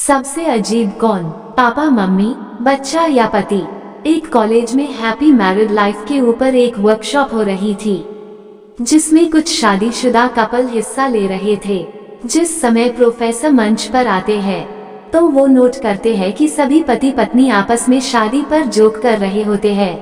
सबसे अजीब कौन, पापा मम्मी, बच्चा या पति। एक कॉलेज में हैप्पी मैरिड लाइफ के ऊपर एक वर्कशॉप हो रही थी, जिसमें कुछ शादीशुदा कपल हिस्सा ले रहे थे। जिस समय प्रोफेसर मंच पर आते हैं तो वो नोट करते हैं कि सभी पति पत्नी आपस में शादी पर जोक कर रहे होते हैं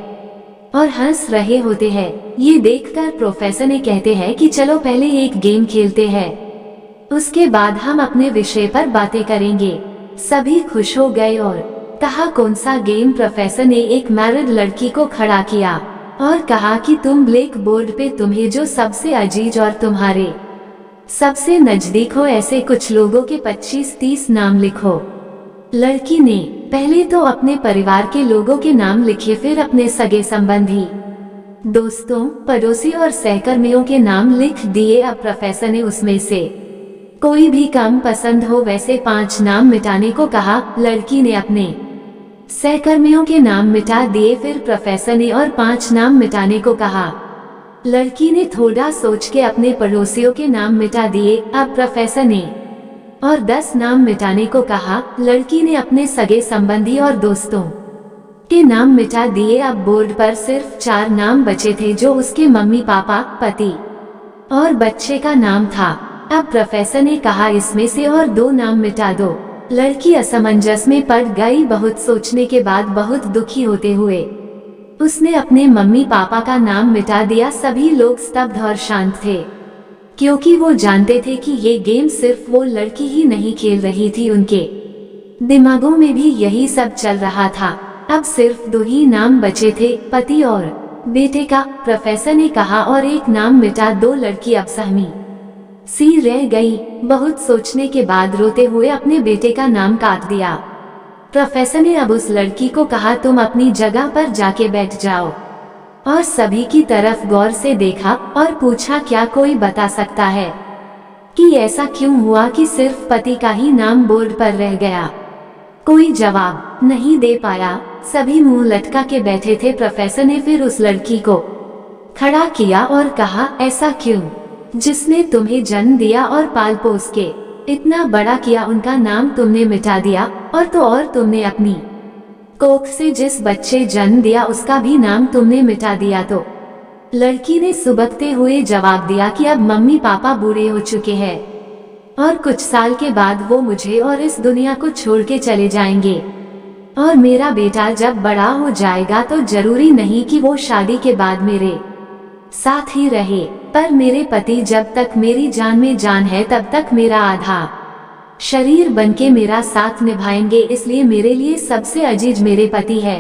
और हंस रहे होते हैं। ये देखकर प्रोफेसर ने कहते हैं कि चलो पहले एक गेम खेलते हैं, उसके बाद हम अपने विषय पर बातें करेंगे। सभी खुश हो गए और कहा कौन सा गेम। प्रोफेसर ने एक मैरिड लड़की को खड़ा किया और कहा कि तुम ब्लैक बोर्ड पे तुम्हें जो सबसे अजीज और तुम्हारे सबसे नजदीक हो ऐसे कुछ लोगों के 25-30 नाम लिखो। लड़की ने पहले तो अपने परिवार के लोगों के नाम लिखे, फिर अपने सगे संबंधी, दोस्तों, पड़ोसी और सहकर्मियों के नाम लिख दिए। अब प्रोफेसर ने उसमें से कोई भी कम पसंद हो वैसे 5 नाम मिटाने को कहा। लड़की ने अपने सहकर्मियों के नाम मिटा दिए, फिर प्रोफेसर ने और 5 नाम मिटाने को कहा। लड़की ने थोड़ा सोच के अपने पड़ोसियों के नाम मिटा दिए। अब प्रोफेसर ने और 10 नाम मिटाने को कहा। लड़की ने अपने सगे संबंधी और दोस्तों के नाम मिटा दिए। अब बोर्ड पर सिर्फ 4 नाम बचे थे, जो उसके मम्मी पापा, पति और बच्चे का नाम था। अब प्रोफेसर ने कहा इसमें से और 2 नाम मिटा दो। लड़की असमंजस में पड़ गई। बहुत सोचने के बाद बहुत दुखी होते हुए उसने अपने मम्मी पापा का नाम मिटा दिया। सभी लोग स्तब्ध और शांत थे, क्योंकि वो जानते थे कि ये गेम सिर्फ वो लड़की ही नहीं खेल रही थी, उनके दिमागों में भी यही सब चल रहा था। अब सिर्फ 2 ही नाम बचे थे, पति और बेटे का। प्रोफेसर ने कहा और एक नाम मिटा दो। लड़की अब सहमी सी रह गई। बहुत सोचने के बाद रोते हुए अपने बेटे का नाम काट दिया। प्रोफेसर ने अब उस लड़की को कहा तुम अपनी जगह पर जाके बैठ जाओ, और सभी की तरफ गौर से देखा और पूछा क्या कोई बता सकता है कि ऐसा क्यों हुआ कि सिर्फ पति का ही नाम बोर्ड पर रह गया। कोई जवाब नहीं दे पाया, सभी मुंह लटका के बैठे थे। प्रोफेसर ने फिर उस लड़की को खड़ा किया और कहा ऐसा क्यों, जिसने तुम्हें जन्म दिया और पाल पोस के इतना बड़ा किया, उनका नाम तुमने मिटा दिया, और तुमने अपनी कोख से जिस बच्चे जन्म दिया उसका भी नाम तुमने मिटा दिया। तो लड़की ने सुबकते हुए जवाब दिया कि अब मम्मी पापा बूढ़े हो चुके हैं और कुछ साल के बाद वो मुझे और इस दुनिया को छोड़ के चले जाएंगे, और मेरा बेटा जब बड़ा हो जाएगा तो जरूरी नहीं कि वो शादी के बाद मेरे साथ ही रहे, पर मेरे पति जब तक मेरी जान में जान है तब तक मेरा आधा शरीर बनके मेरा साथ निभाएंगे, इसलिए मेरे लिए सबसे अजीज मेरे पति है।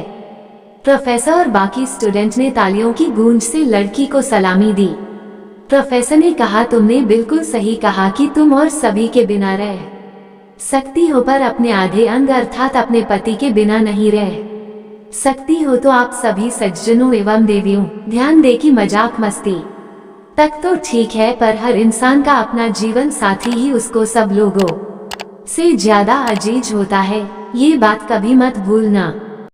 प्रोफेसर और बाकी स्टूडेंट ने तालियों की गूंज से लड़की को सलामी दी। प्रोफेसर ने कहा तुमने बिल्कुल सही कहा कि तुम और सभी के बिना रह सकती हो, पर अपने आधे अंग अर्थात अपने पति के बिना नहीं रह सकती हो। तो आप सभी सज्जनों एवं देवियों, ध्यान दे कि मजाक मस्ती तक तो ठीक है, पर हर इंसान का अपना जीवन साथी ही उसको सब लोगों से ज्यादा अजीज होता है। ये बात कभी मत भूलना।